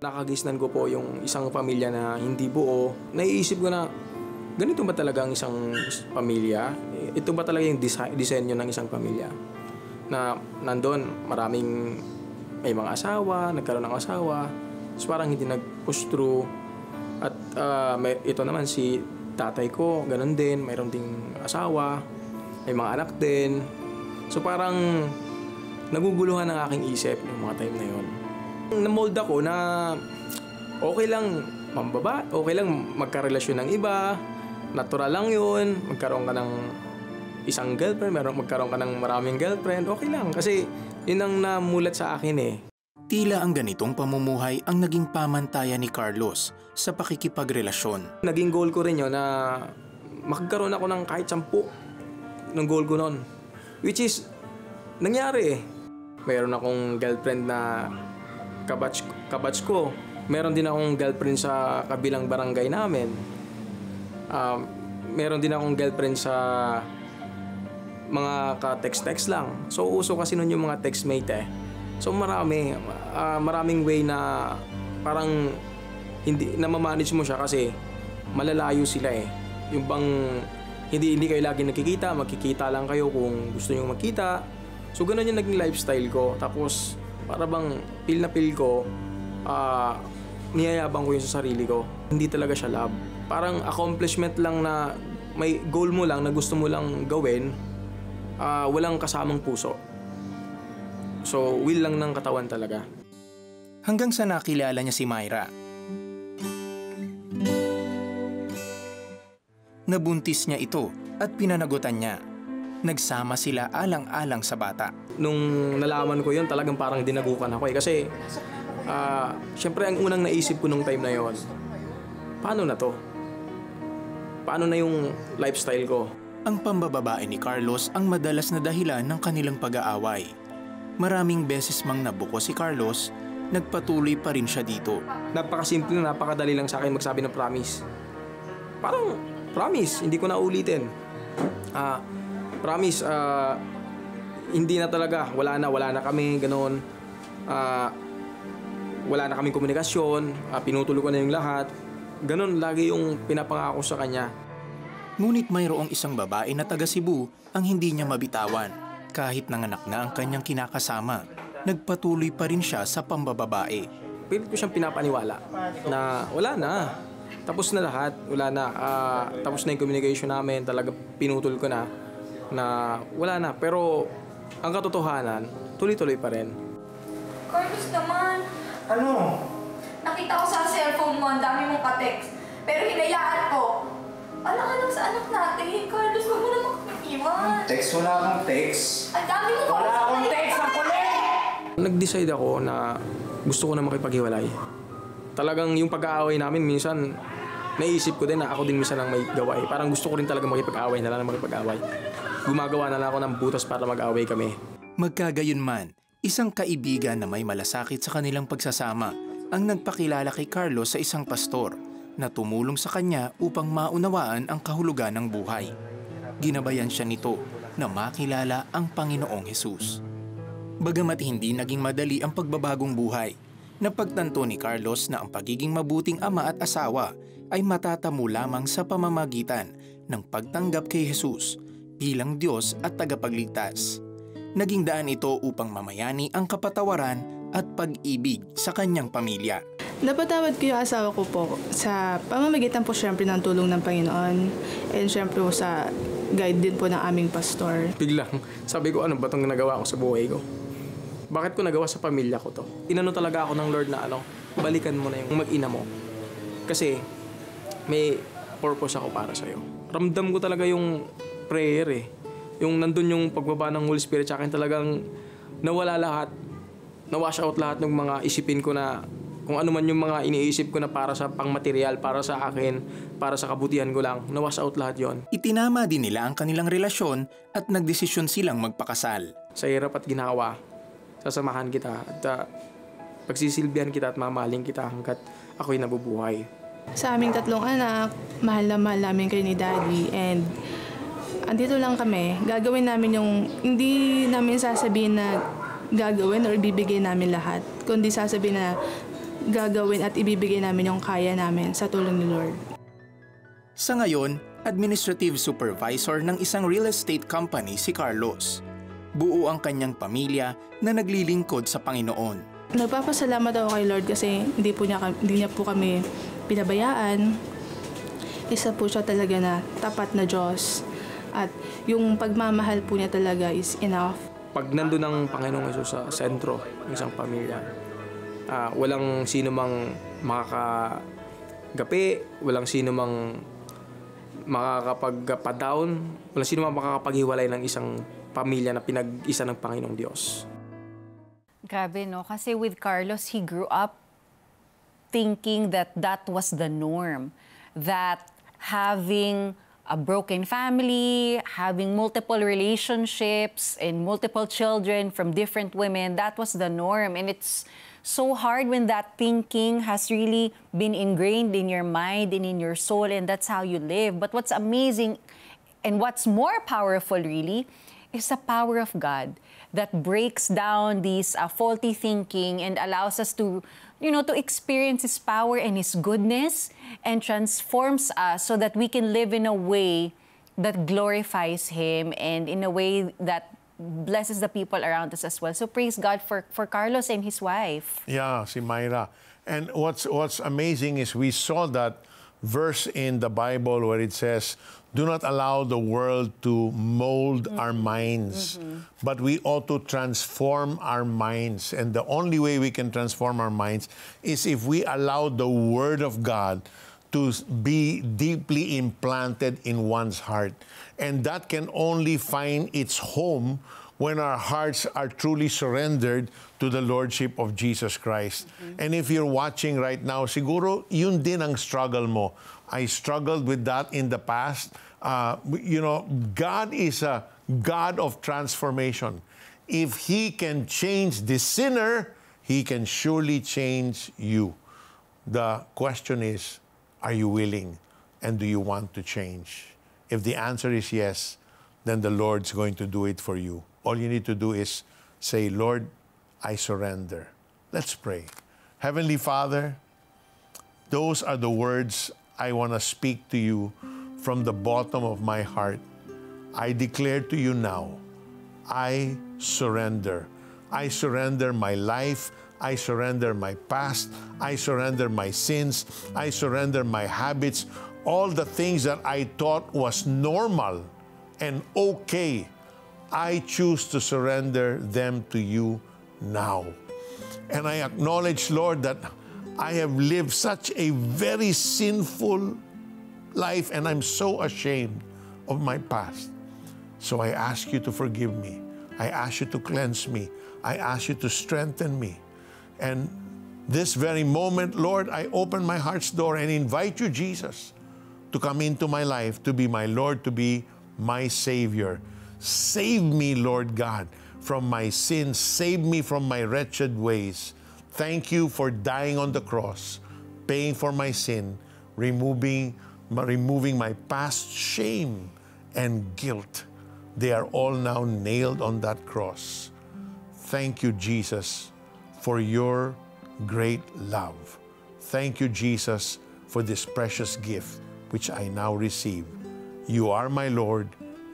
Nakagisnan ko po yung isang pamilya na hindi buo. Naiisip ko na, ganito ba talaga ang isang pamilya? Ito ba talaga yung disenyo ng isang pamilya? Na nandun, may mga asawa, nagkaroon ng asawa. So parang hindi nag-push through. At ito naman si tatay ko, ganun din. Mayroon ding asawa, may mga anak din. So parang naguguluhan ang aking isip ng mga time na yon. Namold ako na okay lang mambaba, okay lang magkarelasyon ng iba, natural lang yun, magkaroon ka ng isang girlfriend, magkaroon ka ng maraming girlfriend, okay lang. Kasi yun ang namulat sa akin eh. Tila ang ganitong pamumuhay ang naging pamantayan ni Carlos sa pakikipagrelasyon. Naging goal ko rin yun na magkaroon ako ng kahit 10 ng goal ko noon. Which is, nangyari eh. Mayroon akong girlfriend na kabatch ko. Meron din akong girlfriend sa kabilang barangay namin. Meron din akong girlfriend sa mga ka-text-text lang. So, uso kasi nun yung mga textmate eh. So, maraming way na parang hindi na ma-manage mo siya kasi malalayo sila eh. Yung bang hindi kayo lagi nakikita, magkikita lang kayo kung gusto niyo magkita. So, ganun yung naging lifestyle ko. Tapos, para bang feel na feel ko, niyayabang ko yun sa sarili ko. Hindi talaga siya love. Parang accomplishment lang na may goal mo lang na gusto mo lang gawin, walang kasamang puso. So, will lang ng katawan talaga. Hanggang sa nakilala niya si Myra. Nabuntis niya ito at pinanagutan niya. Nagsama sila alang-alang sa bata. Nung nalaman ko yun, talagang parang dinagukan ako eh. Kasi, syempre ang unang naisip ko nung time na yon, paano na to? Paano na yung lifestyle ko? Ang pambababae ni Carlos ang madalas na dahilan ng kanilang pag-aaway. Maraming beses mang nabuko si Carlos, nagpatuloy pa rin siya dito. Napakasimple na, napakadali lang sa akin magsabi ng promise. Parang promise, hindi ko na ulitin. Promise, hindi na talaga, wala na kami, ganoon. Wala na kaming komunikasyon, pinutuloy ko na yung lahat. Ganon lagi yung pinapangako sa kanya. Ngunit mayroong isang babae na taga Cebu ang hindi niya mabitawan. Kahit nanganak na ang kanyang kinakasama, nagpatuloy pa rin siya sa pambababae. Pilit ko siyang pinapaniwala na wala na. Tapos na lahat, wala na. Tapos na yung communication namin, talaga pinutol ko na wala na. Pero ang katotohanan, tuloy-tuloy pa rin. Carlos naman. Ano? Nakita ko sa cellphone mo, ang dami mong ka-text. Pero hinayaan ko. Alang-alang sa anak natin. Carlos, huwag mo naman iwan. Text, wala akong text. Ang dami mo Wala akong text, ang kulit! Nag-decide ako na gusto ko na makipaghiwalay. Talagang yung pag-aaway namin, minsan naisip ko din na ako din minsan ang may gawa. Parang gusto ko rin talaga makipag-aaway, Gumagawa na lang ako ng butas para mag-aaway kami. Magkagayon man, isang kaibigan na may malasakit sa kanilang pagsasama ang nagpakilala kay Carlos sa isang pastor na tumulong sa kanya upang maunawaan ang kahulugan ng buhay. Ginabayan siya nito na makilala ang Panginoong Hesus. Bagamat hindi naging madali ang pagbabagong buhay, napagtanto ni Carlos na ang pagiging mabuting ama at asawa ay matatamo lamang sa pamamagitan ng pagtanggap kay Hesus bilang Diyos at tagapagligtas. Naging daan ito upang mamayani ang kapatawaran at pag-ibig sa kanyang pamilya. Napatawad ko yung asawa ko po sa pamamagitan po syempre ng tulong ng Panginoon and syempre po sa guide din po ng aming pastor. Biglang sabi ko, ano ba itong nagawa ko sa buhay ko? Bakit ko nagawa sa pamilya ko to? Inano talaga ako ng Lord na balikan mo na yung mag-ina mo. Kasi may purpose ako para sa'yo. Ramdam ko talaga yung prayer eh. Yung nandun yung pagbaba ng Holy Spirit sa akin, talagang nawala lahat. Na-wash out lahat ng mga isipin ko na kung ano man yung mga iniisip ko na para sa pangmaterial, para sa akin, para sa kabutihan ko lang. Na-wash out lahat yon. Itinama din nila ang kanilang relasyon at nagdesisyon silang magpakasal. Sa hirap at ginawa, sasamahan kita at pagsisilbihan kita at mamahaling kita hanggat ako'y nabubuhay. Sa aming tatlong anak, mahal na mahal namin kayo ni Daddy and andito lang kami. Gagawin namin yung hindi namin sasabihin na gagawin or bibigay namin lahat. Kundi sasabihin na gagawin at ibibigay namin yung kaya namin sa tulong ni Lord. Sa ngayon, administrative supervisor ng isang real estate company si Carlos. Buo ang kanyang pamilya na naglilingkod sa Panginoon. Nagpapasalamat ako kay Lord kasi hindi niya po kami pinabayaan. Isa po siya talaga na tapat na Diyos. At yung pagmamahal po niya talaga is enough. Pag nandun ang Panginoong Hesus sa sentro ng isang pamilya, walang sino mang makakagapi, walang sino mang makakapagpa-down, walang sino mang makakapaghiwalay ng isang pamilya na pinag-isa ng Panginoong Diyos. Grabe, no? Kasi with Carlos, he grew up thinking that that was the norm. That having a broken family, having multiple relationships and multiple children from different women, that was the norm. And it's so hard when that thinking has really been ingrained in your mind and in your soul, and that's how you live. But what's amazing and what's more powerful really is the power of God that breaks down these faulty thinking and allows us to, to experience His power and His goodness and transforms us so that we can live in a way that glorifies Him and in a way that blesses the people around us as well. So praise God for Carlos and his wife. Yeah, si Myra. And what's amazing is we saw that verse in the Bible where it says, do not allow the world to mold our minds, but we ought to transform our minds. And the only way we can transform our minds is if we allow the Word of God to be deeply implanted in one's heart. And that can only find its home when our hearts are truly surrendered to the Lordship of Jesus Christ. And if you're watching right now, siguro yun din ang struggle mo. I struggled with that in the past. God is a God of transformation. If He can change the sinner, He can surely change you. The question is, are you willing and do you want to change? If the answer is yes, then the Lord's going to do it for you. All you need to do is say, Lord, I surrender. Let's pray. Heavenly Father, those are the words I want to speak to you from the bottom of my heart. I declare to you now, I surrender. I surrender my life. I surrender my past. I surrender my sins. I surrender my habits. All the things that I thought was normal and okay, I choose to surrender them to you now. And I acknowledge, Lord, that I have lived such a very sinful life and I'm so ashamed of my past. So I ask you to forgive me. I ask you to cleanse me. I ask you to strengthen me. And this very moment, Lord, I open my heart's door and invite you, Jesus, to come into my life, to be my Lord, to be my Savior. Save me, Lord God, from my sins. Save me from my wretched ways. Thank you for dying on the cross, paying for my sin, removing my past shame and guilt. They are all now nailed on that cross. Thank you, Jesus, for your great love. Thank you, Jesus, for this precious gift which I now receive. You are my Lord.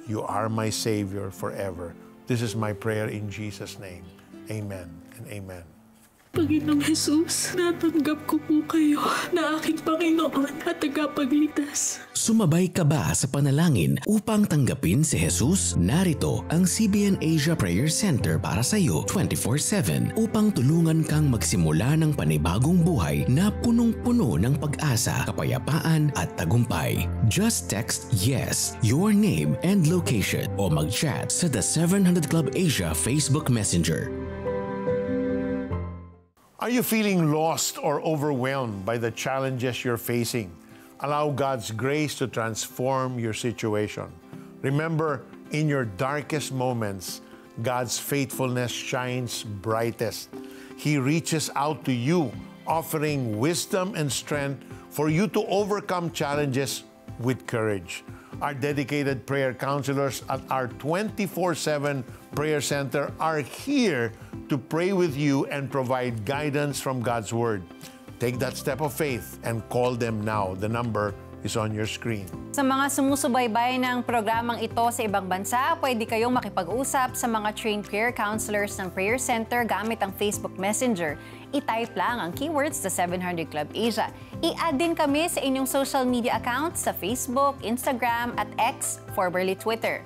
You are my Savior forever. This is my prayer in Jesus' name. Amen and amen. Panginoong Jesus, natanggap ko po kayo na aking Panginoon at tagapagligtas. Sumabay ka ba sa panalangin upang tanggapin si Jesus? Narito ang CBN Asia Prayer Center para sa iyo 24/7 upang tulungan kang magsimula ng panibagong buhay na punong-puno ng pag-asa, kapayapaan at tagumpay. Just text YES, your name and location o mag-chat sa The 700 Club Asia Facebook Messenger. Are you feeling lost or overwhelmed by the challenges you're facing? Allow God's grace to transform your situation. Remember, in your darkest moments, God's faithfulness shines brightest. He reaches out to you, offering wisdom and strength for you to overcome challenges with courage. Our dedicated prayer counselors at our 24/7 prayer center are here to pray with you and provide guidance from God's Word. Take that step of faith and call them now. The number is on your screen. Sa mga sumusubaybay ng programang ito sa ibang bansa, pwede kayong makipag-usap sa mga trained prayer counselors ng Prayer Center gamit ang Facebook Messenger. I-type lang ang keywords sa 700 Club Asia. I-add din kami sa inyong social media accounts sa Facebook, Instagram at X, formerly Twitter.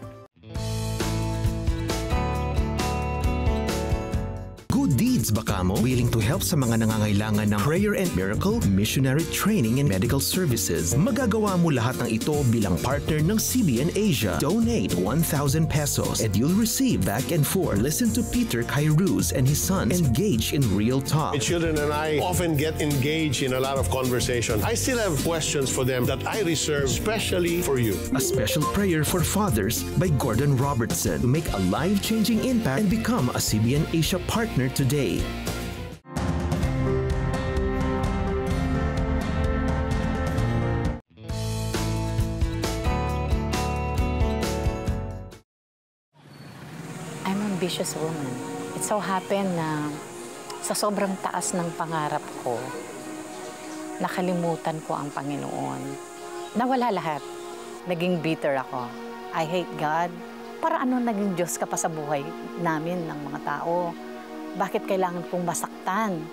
Good deeds ba kamo? Willing to help sa mga nangangailangan ng prayer and miracle, missionary training and medical services. Magagawa mo lahat ng ito bilang partner ng CBN Asia. Donate 1,000 pesos and you'll receive back and forth. Listen to Peter Kairouz and his sons engage in real talk. My children and I often get engaged in a lot of conversation. I still have questions for them that I reserve specially for you. A special prayer for fathers by Gordon Robertson to make a life-changing impact and become a CBN Asia partner today. I'm an ambitious woman. It so happened na sa sobrang taas ng pangarap ko, nakalimutan ko ang Panginoon. Nawala lahat. Naging bitter ako. I hate God. Para ano naging Diyos ka pa sa buhay namin ng mga tao? Bakit kailangan kong masaktan?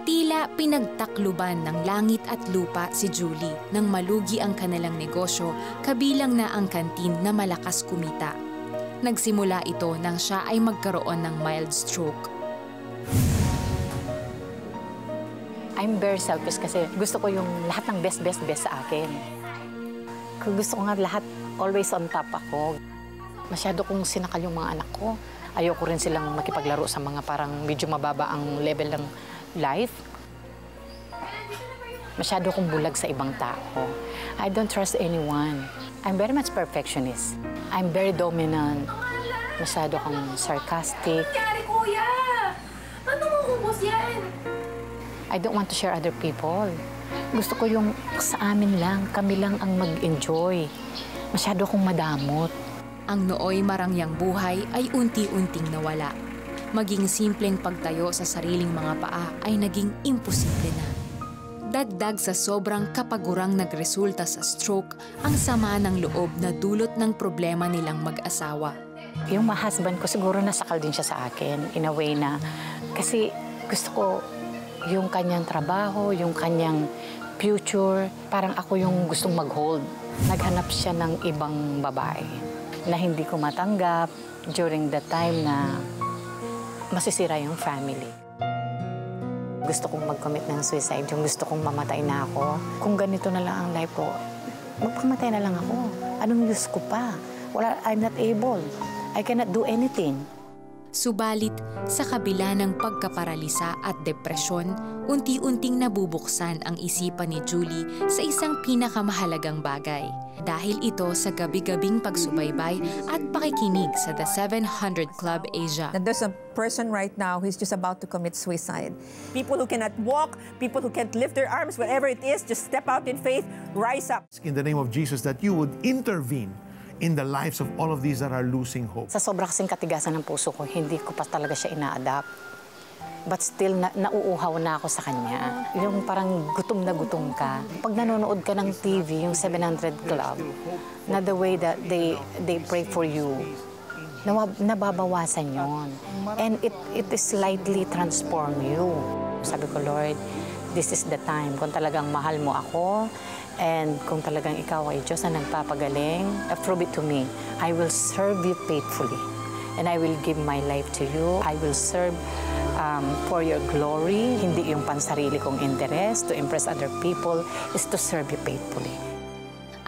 Tila pinagtakluban ng langit at lupa si Julie nang malugi ang kanilang negosyo, kabilang na ang kantin na malakas kumita. Nagsimula ito nang siya ay magkaroon ng mild stroke. I'm very selfish kasi gusto ko yung lahat ng best sa akin. Gusto ko nga lahat always on top ako. Masyado kong sinakal yung mga anak ko. Ayoko rin silang makipaglaro sa mga parang medyo mababa ang level ng life. Masyado kong bulag sa ibang tao. I don't trust anyone. I'm very much perfectionist. I'm very dominant. Masyado kang sarcastic. Ano nangyari, kuya? Ano mo kubos yan? I don't want to share other people. Gusto ko yung sa amin lang, kami lang ang mag-enjoy. Masyado kong madamot. Ang nooy marangyang buhay ay unti-unting nawala. Maging simpleng pagtayo sa sariling mga paa ay naging imposible na. Dagdag sa sobrang kapagurang nagresulta sa stroke ang sama ng loob na dulot ng problema nilang mag-asawa. Yung husband ko siguro nasakal din siya sa akin in a way na kasi gusto ko yung kanyang trabaho, yung kanyang future, parang ako yung gustong mag-hold. Naghanap siya ng ibang babae na hindi ko matanggap during the time na masisira yung family. Gusto kong mag-commit ng suicide, yung gusto kong mamatay na ako. Kung ganito na lang ang life ko, magpamatay na lang ako. Anong use ko pa? I'm not able. I cannot do anything. Subalit, sa kabila ng pagkaparalisa at depresyon, unti-unting nabubuksan ang isipan ni Julie sa isang pinakamahalagang bagay. Dahil ito sa gabi-gabing pagsubaybay at pakikinig sa The 700 Club Asia. There's a person right now who's just about to commit suicide. People who cannot walk, people who can't lift their arms, whatever it is, just step out in faith, rise up. In the name of Jesus, that you would intervene in the lives of all of these that are losing hope. Sa sobra kasing katigasan ng puso ko, hindi ko pa talaga siya ina-adapt. But still, nauuhaw na ako sa kanya. Yung parang gutom na gutom ka. Pag nanonood ka ng TV, yung 700 Club, na the way that they pray for you, nababawasan yon. And it is slightly transform you. Sabi ko, Lord, this is the time. Kung talagang mahal mo ako, and kung talagang ikaw ay Diyos na nagpapagaling, prove it to me. I will serve you faithfully. And I will give my life to you. I will serve for your glory. Hindi yung pansarili kong interest to impress other people, is to serve you faithfully.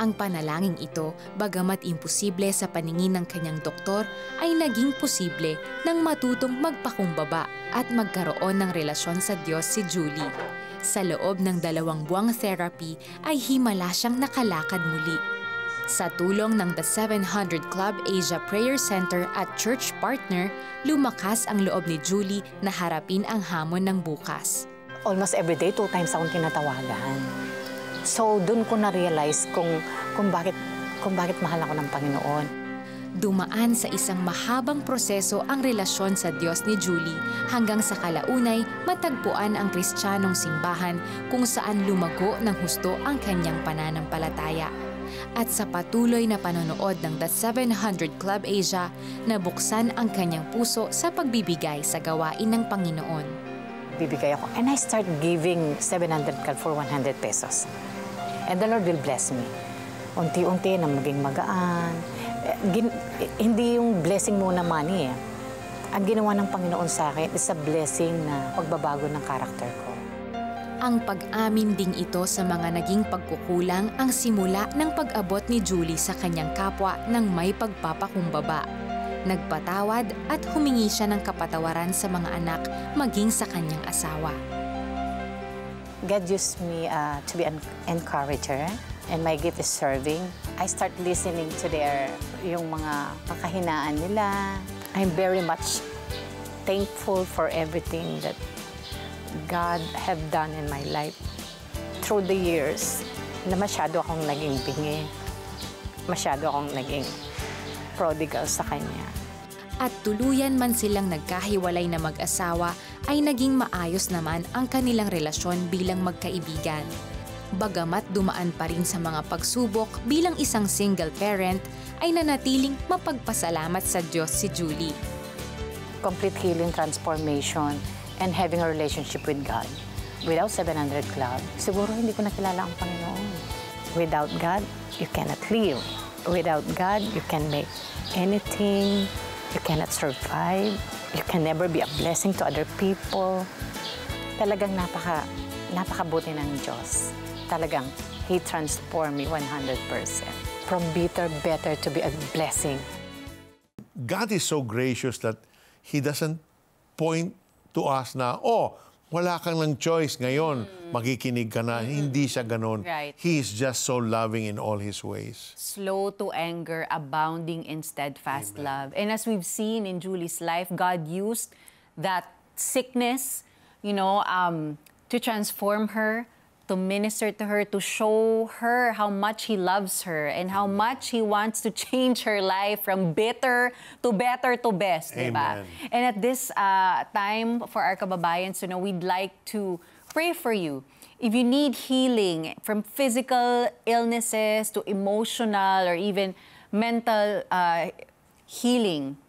Ang panalangin ito, bagamat imposible sa paningin ng kanyang doktor, ay naging posible nang matutong magpakumbaba at magkaroon ng relasyon sa Diyos si Julie. Sa loob ng 2 buwang therapy ay himala siyang nakalakad muli. Sa tulong ng The 700 Club Asia Prayer Center at church partner, lumakas ang loob ni Julie na harapin ang hamon ng bukas. Almost every day, 2 times akong tinatawagan. So, doon ko na-realize kung bakit mahal ako ng Panginoon. Dumaan sa isang mahabang proseso ang relasyon sa Diyos ni Julie hanggang sa kalaunay matagpuan ang Kristiyanong simbahan kung saan lumago ng husto ang kanyang pananampalataya. At sa patuloy na panonood ng The 700 Club Asia, nabuksan ang kanyang puso sa pagbibigay sa gawain ng Panginoon. Bibigay ako. And I start giving 700 Club for 100 pesos. And the Lord will bless me. Unti-unti na maging magaan. Hindi yung blessing muna money eh. Ang ginawa ng Panginoon sa akin is a blessing na pagbabago ng karakter ko. Ang pag-amin ding ito sa mga naging pagkukulang ang simula ng pag-abot ni Julie sa kanyang kapwa ng may pagpapakumbaba. Nagpatawad at humingi siya ng kapatawaran sa mga anak maging sa kanyang asawa. God used me to be an encourager. And my gift is serving. I start listening to yung mga kakahinaan nila. I'm very much thankful for everything that God have done in my life. Through the years, na masyado akong naging bingi. Masyado akong naging prodigal sa Kanya. At tuluyan man silang nagkahiwalay na mag-asawa, ay naging maayos naman ang kanilang relasyon bilang magkaibigan. Bagamat dumaan pa rin sa mga pagsubok bilang isang single parent, ay nanatiling mapagpasalamat sa Diyos si Julie. Complete healing, transformation, and having a relationship with God. Without 700 Club, siguro hindi ko nakilala ang Panginoon. Without God, you cannot live. Without God, you can make anything. You cannot survive. You can never be a blessing to other people. Talagang napakabuti ng Diyos. Talagang, He transformed me 100%. From bitter, better to be a blessing. God is so gracious that He doesn't point to us na, oh, wala kang ng choice ngayon, makikinig ka na. Hindi siya ganun. Right. He is just so loving in all His ways. Slow to anger, abounding in steadfast love. And as we've seen in Julie's life, God used that sickness, to transform her, to minister to her, to show her how much He loves her and how much He wants to change her life from bitter to better to best. Diba? And at this time, for our kababayans, we'd like to pray for you. If you need healing from physical illnesses to emotional or even mental healing,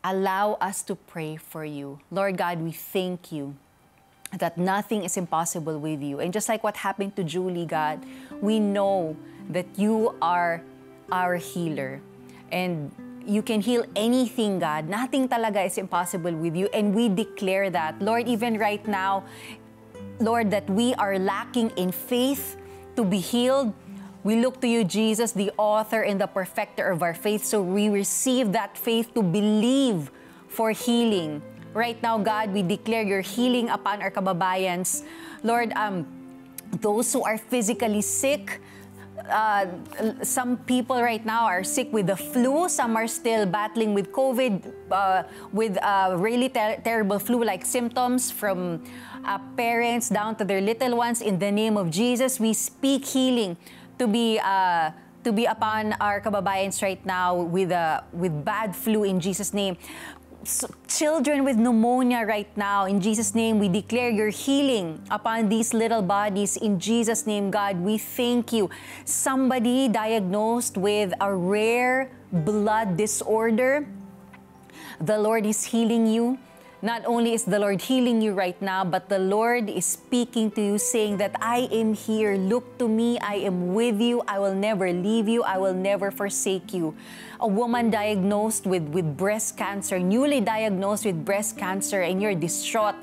allow us to pray for you. Lord God, we thank you that nothing is impossible with you. And just like what happened to Julie, God, we know that you are our healer. And you can heal anything, God. Nothing talaga is impossible with you. And we declare that, Lord, even right now, Lord, that we are lacking in faith to be healed. We look to you, Jesus, the author and the perfecter of our faith. So we receive that faith to believe for healing. Right now, God, we declare your healing upon our kababayans. Lord, those who are physically sick, some people right now are sick with the flu. Some are still battling with COVID, with really terrible flu-like symptoms from parents down to their little ones. In the name of Jesus, we speak healing to be upon our kababayans right now with bad flu in Jesus' name. So, children with pneumonia right now, in Jesus' name, we declare your healing upon these little bodies. In Jesus' name, God, we thank you. Somebody diagnosed with a rare blood disorder, the Lord is healing you. Not only is the Lord healing you right now, but the Lord is speaking to you, saying that I am here. Look to me. I am with you. I will never leave you. I will never forsake you. A woman diagnosed with breast cancer, newly diagnosed with breast cancer, and you're distraught.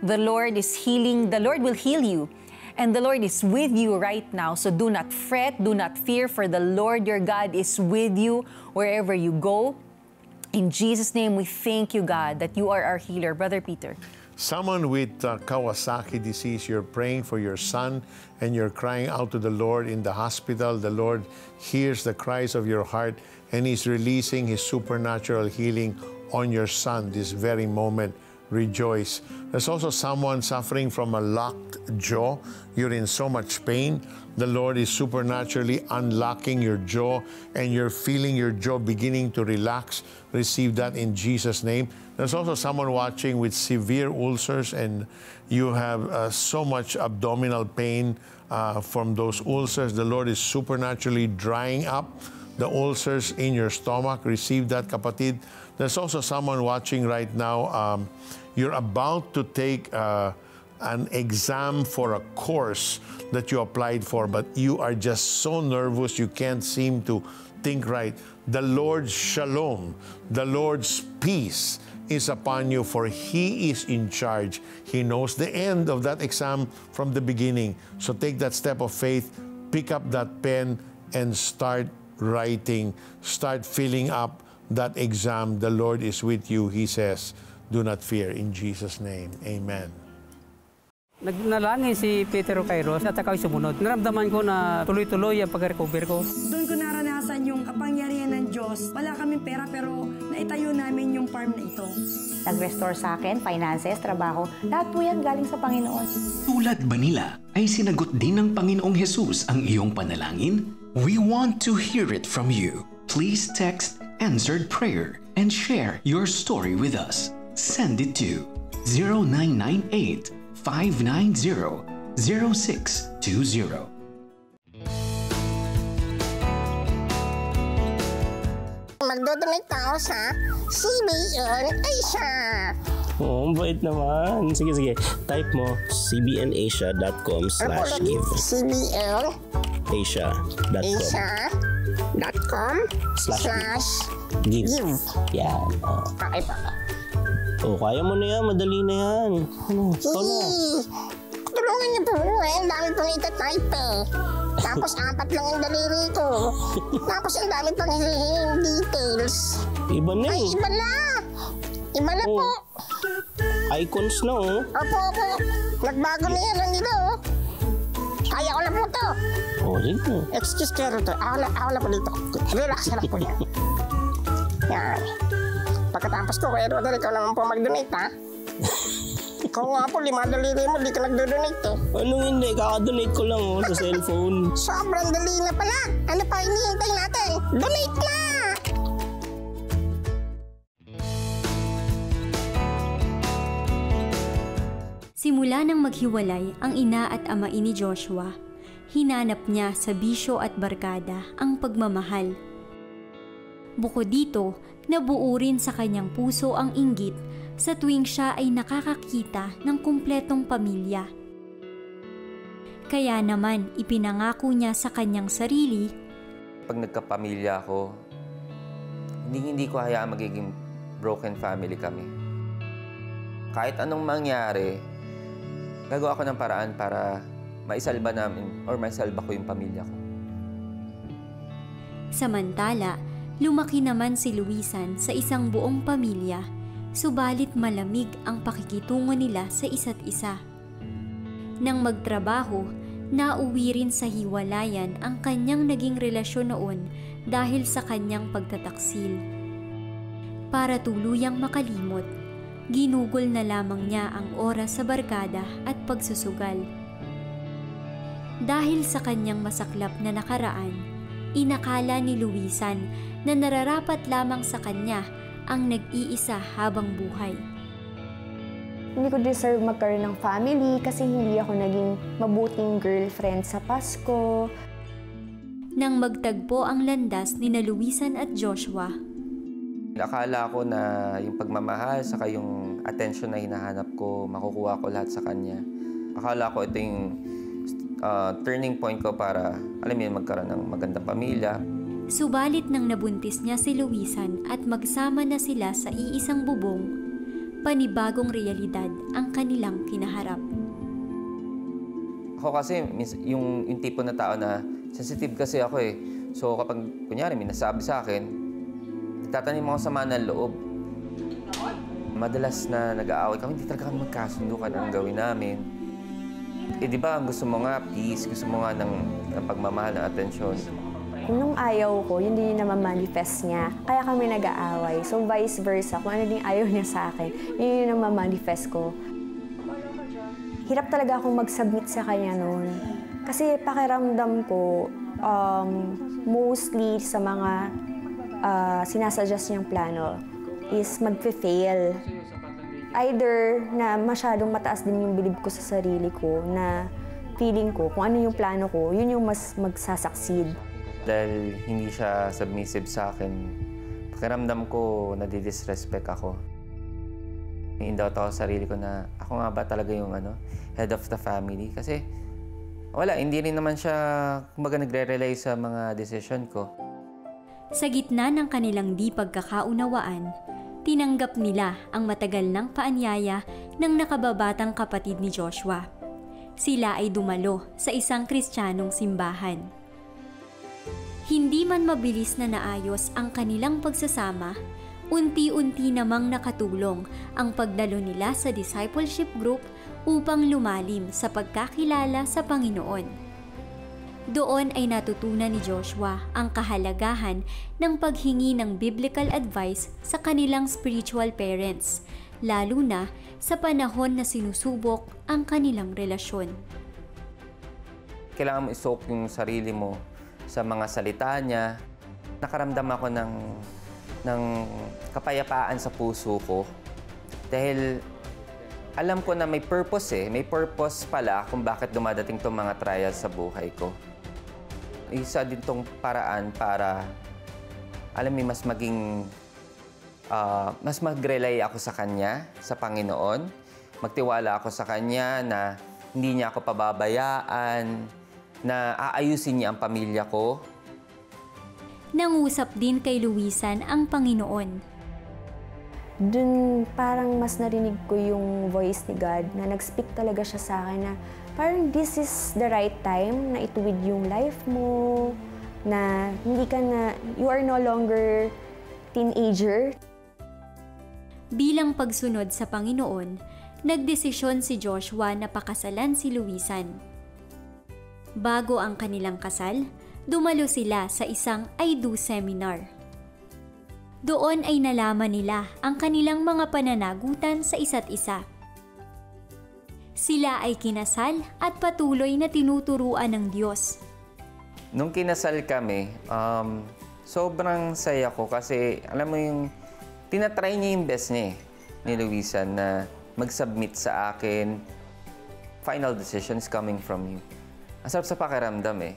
The Lord is healing. The Lord will heal you. And the Lord is with you right now. So do not fret, do not fear, for the Lord your God is with you wherever you go. In Jesus' name, we thank you, God, that you are our healer. Brother Peter. Someone with Kawasaki disease, you're praying for your son and you're crying out to the Lord in the hospital. The Lord hears the cries of your heart and He's releasing His supernatural healing on your son this very moment. Rejoice. There's also someone suffering from a locked jaw. You're in so much pain. The Lord is supernaturally unlocking your jaw and you're feeling your jaw beginning to relax. Receive that in Jesus' name. There's also someone watching with severe ulcers and you have so much abdominal pain from those ulcers. The Lord is supernaturally drying up the ulcers in your stomach. Receive that, kapatid. There's also someone watching right now. You're about to take an exam for a course that you applied for, but you are just so nervous you can't seem to think right. The Lord's shalom, the Lord's peace is upon you, for He is in charge. He knows the end of that exam from the beginning. So take that step of faith, pick up that pen, and start writing. Start filling up that exam. The Lord is with you, He says. Do not fear. In Jesus' name, amen. Nagnalangin si Peter Kairos at ako'y sumunod. Naramdaman ko na tuloy-tuloy ang pag-recover ko. Doon ko naranasan yung kapangyarihan ng Diyos. Wala kaming pera pero naitayo namin yung farm na ito. Nag-restore sa akin, finances, trabaho. Lahat po yan galing sa Panginoon. Tulad ba nila ay sinagot din ng Panginoong Jesus ang iyong panalangin? We want to hear it from you. Please text Answered Prayer and share your story with us. Send it to 0998 590-0620. Magdodonate ako sa CBN Asia. Oo, bait naman. Sige. Type mo cbnasia.com/give. cbnasia.com/give. Yan. Okay pa. Kaya mo na yan. Madali na yan. Ikaw na. Tulungan niyo po. Ang dami pong itatype eh. Tapos 4 lang yung daliri ko. Tapos ang dami pang hihing details. Iba na eh. Ay, iba na. Iba na po. Icons na oh. Opo. Nagbago na yan lang dito oh. Kaya ko na po ito. Sige. Excuse kero to. Ako na po dito. Relax na lang po yan. Yan. Pagkatapos ko, kaya Rodel, ikaw naman po mag-donate, ha? Ikaw nga po, 5 daliri mo, di ka nag-donate, eh. Anong hindi? Kaka-donate ko lang, sa cellphone. Sobrang dali na pala. Ano pa hinihintay natin? Donate na! Simula nang maghiwalay ang ina at ama ni Joshua, hinanap niya sa bisyo at barkada ang pagmamahal. Bukod dito, nabuo rin sa kanyang puso ang inggit sa tuwing siya ay nakakakita ng kumpletong pamilya. Kaya naman ipinangako niya sa kanyang sarili, pag nagkapamilya ako, hindi ko hayaan magiging broken family kami. Kahit anong mangyari, gagawa ko ng paraan para maisalba namin or maisalba ko yung pamilya ko. Samantala, lumaki naman si Luisan sa isang buong pamilya, subalit malamig ang pakikitungo nila sa isa't isa. Nang magtrabaho, nauwi rin sa hiwalayan ang kanyang naging relasyon noon dahil sa kanyang pagtataksil. Para tuluyang makalimot, ginugol na lamang niya ang oras sa barkada at pagsusugal. Dahil sa kanyang masaklap na nakaraan, inakala ni Luisan na nararapat lamang sa kanya ang nag-iisa habang buhay. Hindi ko deserve magkaroon ng family kasi hindi ako naging mabuting girlfriend sa Pasko. Nang magtagpo ang landas ni na Luisan at Joshua, akala ko na yung pagmamahal saka yung attention na hinahanap ko, makukuha ko lahat sa kanya. Akala ko ito yung turning point ko para, alam mo, magkaroon ng magandang pamilya. Subalit nang nabuntis niya si Luisan at magsama na sila sa iisang bubong, panibagong realidad ang kanilang kinaharap. Ako kasi, yung tipo na tao na sensitive kasi ako eh. So kapag, kunyari, may nasabi sa akin, tatanim ako sama ng loob. Madalas na nag-aaway kami, hindi talaga kami magkasundo ka na ang gawin namin. Eh di ba, ang gusto mo nga peace, gusto mo nga ng pagmamahal, ng atensyon. Nung ayaw ko, yun din yung namamanifest niya. Kaya kami nag-aaway. So vice versa, kung ano din ayaw niya sa akin, yun yung namamanifest ko. Hirap talaga akong mag-submit sa kanya noon. Kasi pakiramdam ko, mostly sa mga sinasuggest niyang plano is magfe-fail. Either na masyadong mataas din yung bilib ko sa sarili ko, na feeling ko kung ano yung plano ko, yun yung mas magsasucceed. Dahil hindi siya submissive sa akin, pakiramdam ko nadidisrespect ako. In-doubt ako sa sarili ko na ako nga ba talaga yung head of the family. Kasi wala, hindi rin naman siya kumbaga nagre-rely sa mga decision ko. Sa gitna ng kanilang di pagkakaunawaan, tinanggap nila ang matagal ng paanyaya ng nakababatang kapatid ni Joshua. Sila ay dumalo sa isang Kristiyanong simbahan. Hindi man mabilis na naayos ang kanilang pagsasama, unti-unti namang nakatulong ang pagdalo nila sa discipleship group upang lumalim sa pagkakilala sa Panginoon. Doon ay natutunan ni Joshua ang kahalagahan ng paghingi ng biblical advice sa kanilang spiritual parents, lalo na sa panahon na sinusubok ang kanilang relasyon. Kailangan mo isoak yung sarili mo sa mga salita niya. Nakaramdam ako ng kapayapaan sa puso ko dahil alam ko na may purpose may purpose pala kung bakit dumadating tong mga trials sa buhay ko. Isa din tong paraan para, alam mo, mas mag-rely ako sa Kanya, sa Panginoon. Magtiwala ako sa Kanya na hindi niya ako pababayaan, na aayusin niya ang pamilya ko. Nangusap din kay Luisan ang Panginoon. Dun parang mas narinig ko yung voice ni God na nag-speak talaga siya sa akin na parang this is the right time na ituwid yung life mo, na hindi ka na, you are no longer teenager. Bilang pagsunod sa Panginoon, nagdesisyon si Joshua na pakasalan si Luisan. Bago ang kanilang kasal, dumalo sila sa isang I Do seminar. Doon ay nalaman nila ang kanilang mga pananagutan sa isa't isa. Sila ay kinasal at patuloy na tinuturuan ng Diyos. Nung kinasal kami, sobrang saya ko kasi alam mo yung tinatry niya yung best niya ni Luisan na mag-submit sa akin. Final decisions coming from you. Ang sarap sa pakiramdam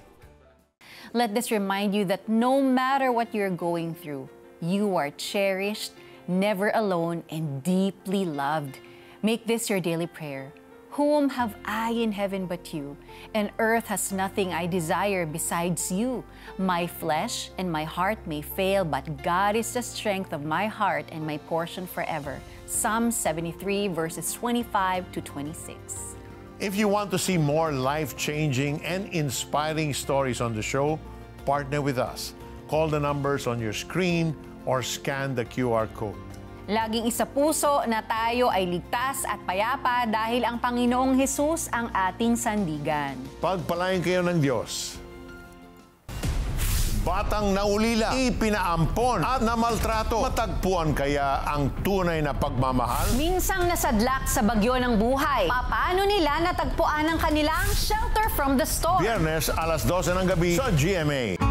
Let this remind you that no matter what you're going through, you are cherished, never alone, and deeply loved. Make this your daily prayer. Whom have I in heaven but you? And earth has nothing I desire besides you. My flesh and my heart may fail, but God is the strength of my heart and my portion forever. Psalm 73, verses 25 to 26. If you want to see more life-changing and inspiring stories on the show, partner with us. Call the numbers on your screen or scan the QR code. Laging isa puso na tayo ay ligtas at payapa dahil ang Panginoong Hesus ang ating sandigan. Pagpalain kayo ng Diyos. Batang naulila, ipinaampon at namaltrato. Matagpuan kaya ang tunay na pagmamahal? Minsang nasadlak sa bagyo ng buhay. Paano nila natagpuan ang kanilang shelter from the storm? Biyernes, alas 12 ng gabi sa GMA.